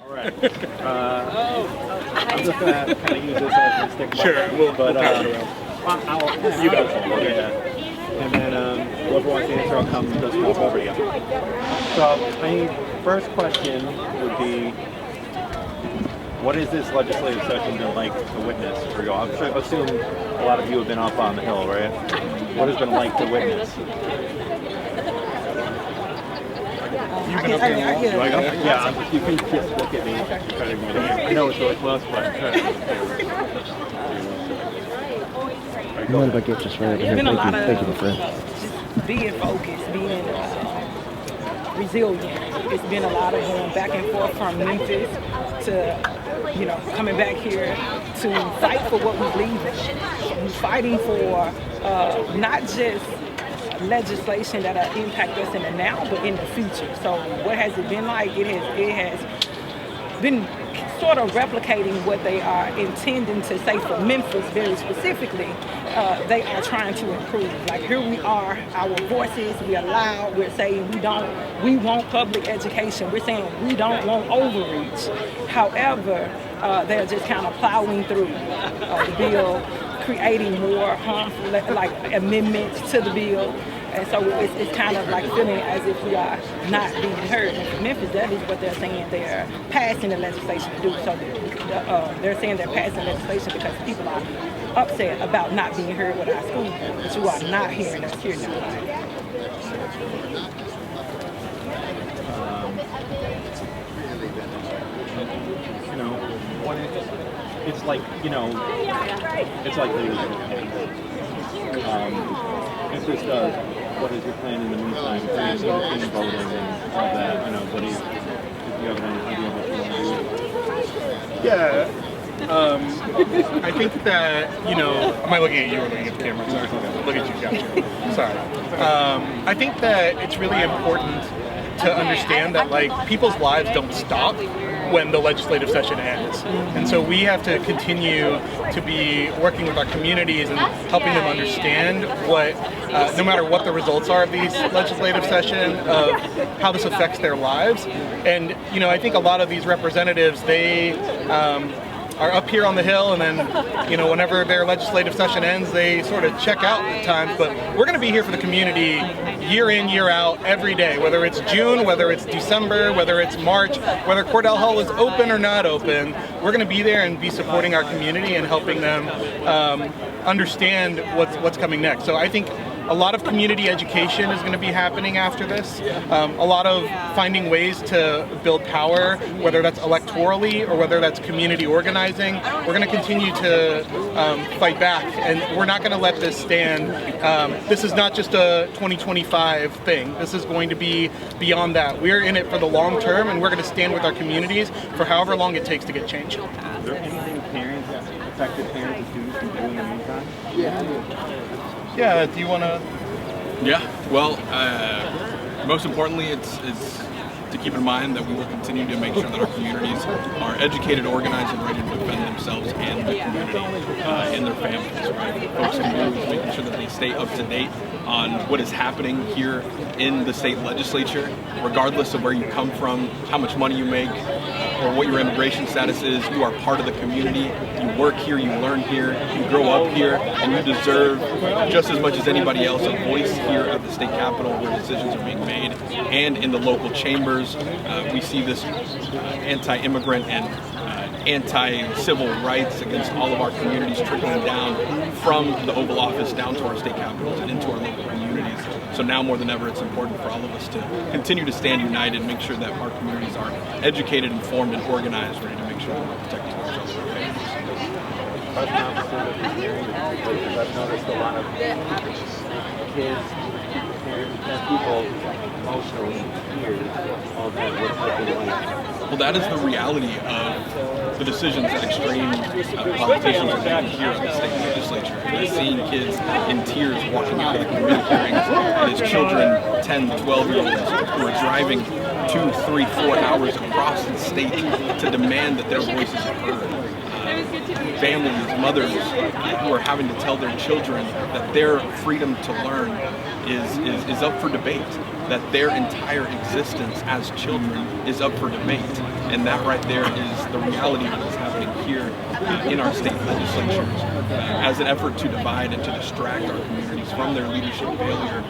Right. I'm just gonna kind of use this as a stick. Sure, but you got it. Okay. Yeah. And then whoever wants to answer, I'll come just walk over to you. So, first question would be, what is this legislative session been like to witness for you? I assume a lot of you have been up on the Hill, right? What has it been like to witness? You've been up here. Yeah, you can just look at me. I know it's really close, but You mind if I get just right here? Thank you, my friend. Just being focused, being resilient. It's been a lot of going back and forth from Memphis to, coming back here to fight for what we believe in. We're fighting for not just legislation that'll impact us in the now, but in the future. So what has it been like? It has been sort of replicating what they are intending to say for Memphis very specifically. They are trying to improve. Like here we are, our voices, we are loud, we're saying we want public education. We're saying we don't want overreach. However, they're just kind of plowing through the bill, creating more harmful amendments to the bill. And so it's kind of like feeling as if we are not being heard. And for Memphis, that is what they're saying they're passing the legislation to do. So they're saying they're passing legislation because people are upset about not being heard with our school, but you are not hearing us here now. It's like, it's like if this does, what is your plan in the meantime? If you're voting and all that, what do you have any idea what you want to do? Yeah, I think that, am I looking at you or looking at the camera? Sorry, look at you, gotcha. Sorry. I think that it's really important to understand that, people's lives don't stop when the legislative session ends. And so we have to continue to be working with our communities and helping them understand what, no matter what the results are of these legislative session, of how this affects their lives. And, I think a lot of these representatives, they are up here on the Hill, and then, whenever their legislative session ends, they sort of check out at times. But we're going to be here for the community year in, year out, every day, whether it's June, whether it's December, whether it's March, whether Cordell Hall is open or not open. We're going to be there and be supporting our community and helping them understand what's coming next. So I think a lot of community education is going to be happening after this. A lot of finding ways to build power, whether that's electorally or whether that's community organizing. We're going to continue to fight back, and we're not going to let this stand. This is not just a 2025 thing. This is going to be beyond that. We're in it for the long term, and we're going to stand with our communities for however long it takes to get change. Is there anything affected parents and students can do in the meantime? Yeah, do you want to? Yeah, well, most importantly, it's to keep in mind that we will continue to make sure that our communities are educated, organized, and ready to defend themselves and the community and their families, right? Folks can do is making sure that they stay up to date on what is happening here in the state legislature, regardless of where you come from, how much money you make, or what your immigration status is. You are part of the community. You work here, you learn here, you grow up here, and you deserve just as much as anybody else a voice here at the state capitol where decisions are being made, and in the local chambers. We see this anti-immigrant and anti-civil rights against all of our communities trickling down from the Oval Office down to our state capitals and into our local communities. So now more than ever, it's important for all of us to continue to stand united, make sure that our communities are educated, informed, and organized, ready to make sure that we're protecting ourselves and our families. I've noticed a lot of kids, parents, and people emotionally hear all that what's been like. Well, that is the reality of the decisions that extreme politicians are making here in the state legislature. We're seeing kids in tears walking into the committee hearings, and his children, 10, 12-year-olds, who are driving 2, 3, 4 hours across the state to demand that their voices are heard. Families, mothers who are having to tell their children that their freedom to learn is up for debate, that their entire existence as children is up for debate. And that right there is the reality of what's happening here in our state legislatures. As an effort to divide and to distract our communities from their leadership failure,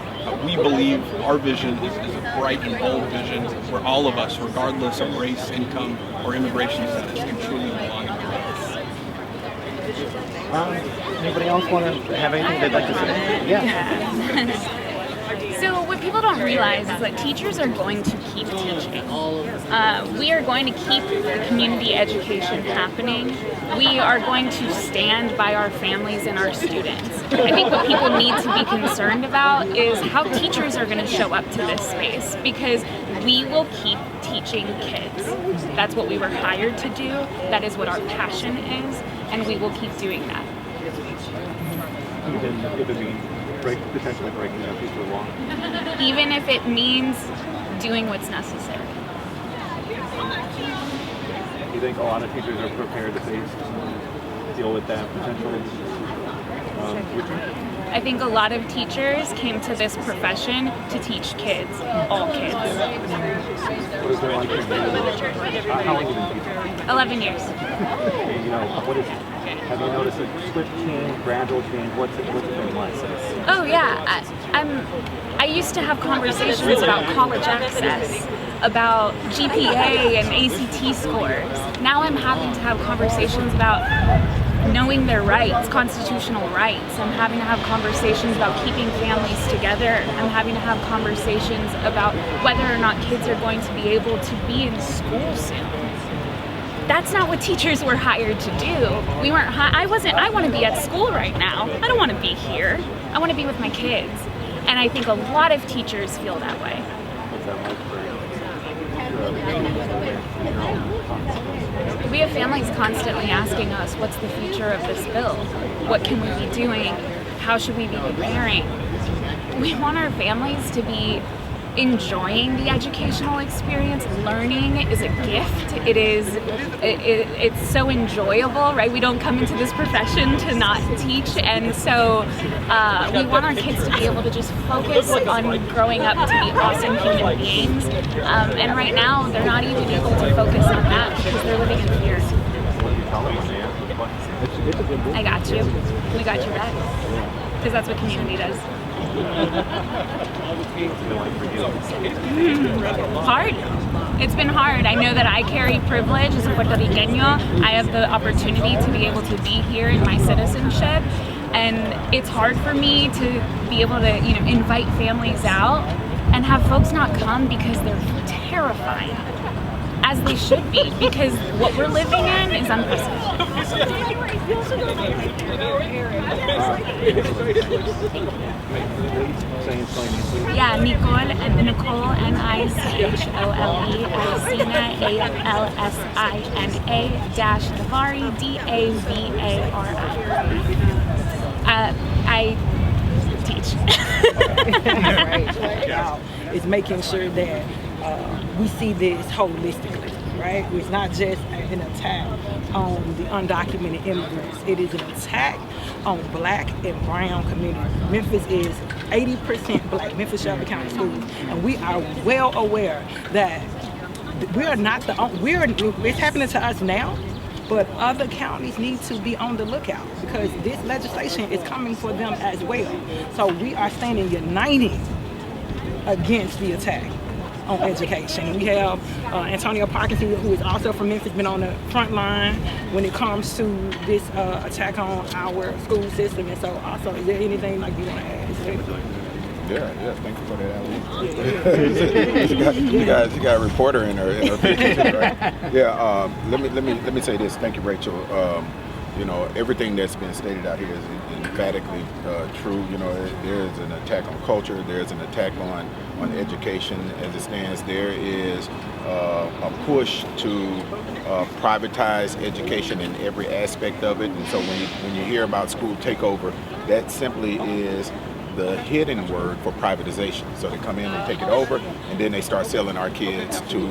we believe our vision is a bright and bold vision where all of us, regardless of race, income, or immigration status, can truly belong in America. Anybody else want to have anything they'd like to say? Yeah. So what people don't realize is that teachers are going to keep teaching. We are going to keep the community education happening. We are going to stand by our families and our students. I think what people need to be concerned about is how teachers are going to show up to this space, because we will keep teaching kids. That's what we were hired to do. That is what our passion is, and we will keep doing that. Even if it means potentially breaking a piece of law. Even if it means doing what's necessary. Do you think a lot of teachers are prepared to deal with that potential future? I think a lot of teachers came to this profession to teach kids, all kids. What is it like for you? How long have you been teaching? 11 years. You know, have you noticed a swift change, gradual change? What's it been like? Oh yeah, I used to have conversations about college access, about GPA and ACT scores. Now I'm having to have conversations about knowing their rights, constitutional rights. I'm having to have conversations about keeping families together. I'm having to have conversations about whether or not kids are going to be able to be in school soon. That's not what teachers were hired to do. We weren't. I want to be at school right now. I don't want to be here. I want to be with my kids. And I think a lot of teachers feel that way. What's that like for you? We have families constantly asking us, what's the future of this bill? What can we be doing? How should we be preparing? We want our families to be enjoying the educational experience. Learning is a gift. It's so enjoyable, right? We don't come into this profession to not teach, and so we want our kids to be able to just focus on growing up to be awesome human beings. And right now, they're not even able to focus on that because they're living in fear. I got you. We got your back. Because that's what community does. Hard. It's been hard. I know that I carry privilege as a Puerto Riqueño. I have the opportunity to be able to be here in my citizenship, and it's hard for me to be able to, invite families out and have folks not come because they're terrified, as they should be, because what we're living in is unprecedented. Yeah, Nicole, and Nicole, Nichole, Alsina, Alsina, Davari, I teach. Right. It's making sure that we see this holistically, right? It's not just an attack on the undocumented immigrants. It is an attack on black and brown communities. Memphis is 80% black, Memphis Shelby County schools, and we are well aware that we are not the only, it's happening to us now, but other counties need to be on the lookout because this legislation is coming for them as well. So we are standing united against the attack on education. We have Antonio Parkinson, who is also from Memphis, been on the front line when it comes to this attack on our school system. And so also, is there anything like you want to add? Yeah, thank you for that, Ali. you got a reporter in her picture, right? Yeah, let me say this. Thank you, Rachel. Everything that's been stated out here is emphatically true. There's an attack on culture. There's an attack on education as it stands. There is a push to privatize education in every aspect of it. And so when you hear about school takeover, that simply is the hidden word for privatization. So they come in and take it over, and then they start selling our kids to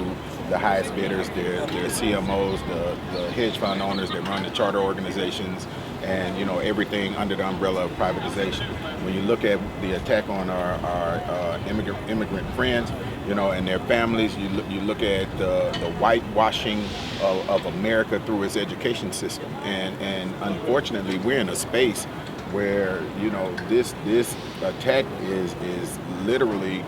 the highest bidders, their CMOs, the hedge fund owners that run the charter organizations, and everything under the umbrella of privatization. when you look at the attack on our immigrant friends, you know, and their families, you look at the whitewashing of America through its education system, and unfortunately we're in a space where, you know, this attack is literally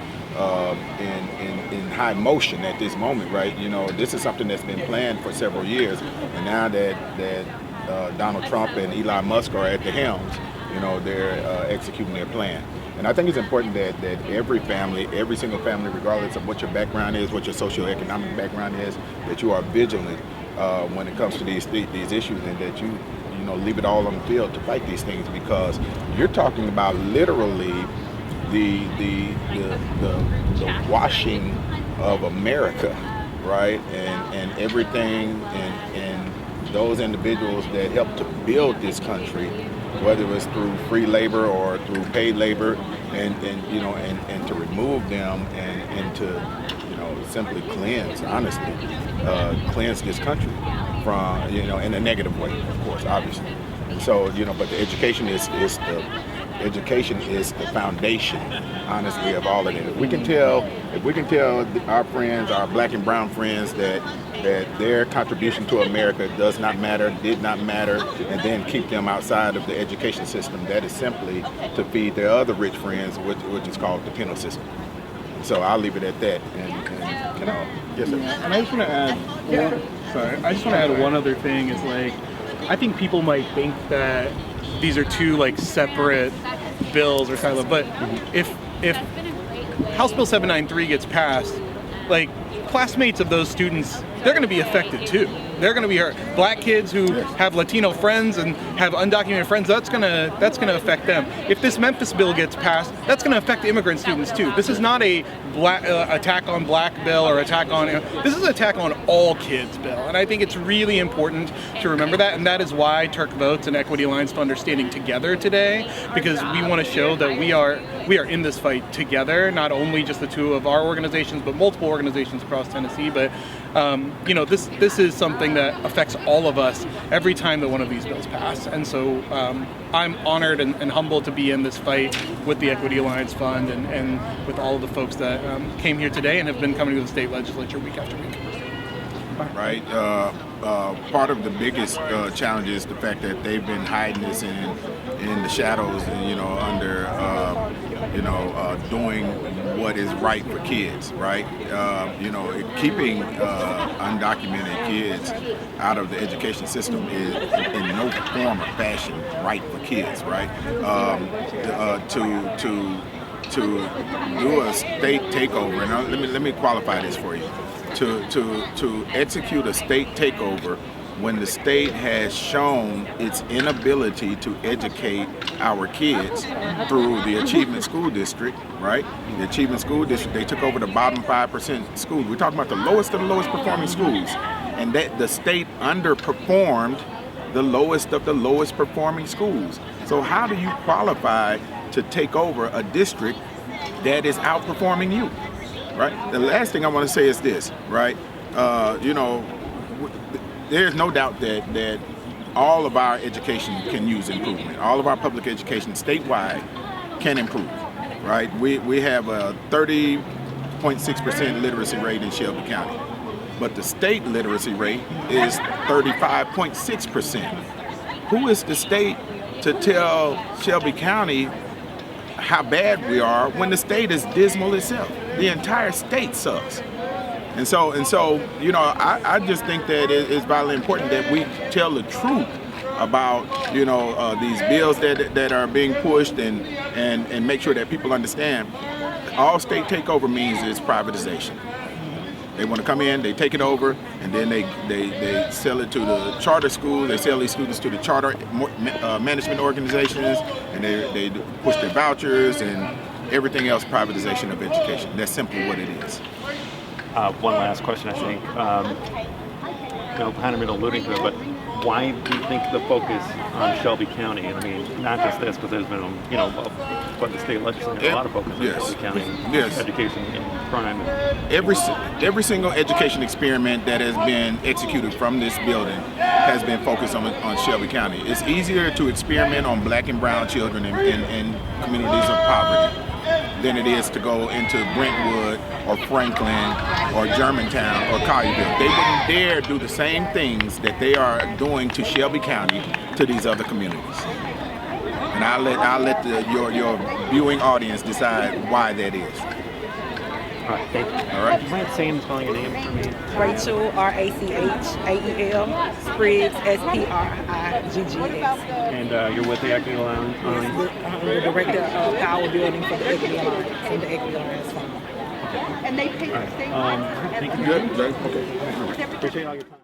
in high motion at this moment, right? You know, this is something that's been planned for several years, and now that Donald Trump and Elon Musk are at the helms, you know, they're executing their plan. And I think it's important that every family, every single family, regardless of what your background is, what your socioeconomic background is, that you are vigilant when it comes to these issues, and that you know, leave it all on the field to fight these things, because you're talking about literally the washing of America, right? And everything, and those individuals that helped to build this country, whether it was through free labor or through paid labor, and you know, and to remove them and to, you know, simply cleanse, honestly, cleanse this country from, you know, in a negative way, of course, obviously. And so, you know, but the education is the foundation, honestly, of all of it. If we can tell our friends, our black and brown friends, that their contribution to America does not matter, did not matter, and then keep them outside of the education system, that is simply to feed their other rich friends, which is called the penal system. So I'll leave it at that. And you know, yes, sir. And I just want to add one other thing. Is like, I think people might think that these are two like separate bills or silos, but if House Bill 793 gets passed, like, classmates of those students, they're going to be affected too. They're going to be hurt. Black kids who have Latino friends and have undocumented friends, that's going to affect them. If this Memphis bill gets passed, that's going to affect immigrant students too. This is not a attack on black bill or this is an attack on all kids bill. And I think it's really important to remember that, and that is why TIRRC Votes and Equity Alliance Fund are standing together today, because we want to show that we are in this fight together, not only just the two of our organizations, but multiple organizations across Tennessee. But you know, this is something that affects all of us every time that one of these bills pass. And so I'm honored and humbled to be in this fight with the Equity Alliance Fund and with all of the folks that came here today and have been coming to the state legislature week after week. Right. Part of the biggest challenge is the fact that they've been hiding this in the shadows, and, you know, under doing what is right for kids, right? You know, keeping undocumented kids out of the education system is in no form or fashion right for kids, right? To do a state takeover, and let me qualify this for you. To execute a state takeover when the state has shown its inability to educate our kids through the Achievement School District, right? The Achievement School District, they took over the bottom 5% schools. We're talking about the lowest of the lowest performing schools, and that the state underperformed the lowest of the lowest performing schools. So how do you qualify to take over a district that is outperforming you? Right. The last thing I want to say is this, right? You know, there's no doubt that all of our education can use improvement. All of our public education statewide can improve, right? We have a 30.6% literacy rate in Shelby County, but the state literacy rate is 35.6%. Who is the state to tell Shelby County how bad we are when the state is dismal itself? The entire state sucks. And so, you know, I just think that it's vitally important that we tell the truth about, you know, these bills that are being pushed, and make sure that people understand all state takeover means is privatization. They want to come in, they take it over, and then they sell it to the charter schools. They sell these students to the charter management organizations, and they push their vouchers and everything else, privatization of education. That's simply what it is. One last question, I think. You know, kind of been alluding to it, but why do you think the focus on Shelby County? And I mean, not just this, but there's been, but the state legislature, a lot of focus on Shelby County education and crime. Every single education experiment that has been executed from this building has been focused on Shelby County. It's easier to experiment on black and brown children in communities of poverty than it is to go into Brentwood or Franklin or Germantown or Collierville. They wouldn't dare do the same things that they are doing to Shelby County to these other communities. And I'll let your viewing audience decide why that is. All right, thank you. All right. Do you mind saying spelling your name for me? Rachel, RACHAEL, Spriggs, SPRIGGS. And you're with the Equity Alliance? I'm the director of Power Building for the Equity Alliance and the Equity Alliance Fund. And they pay the state. Thank you. Good. Okay. Appreciate all your time.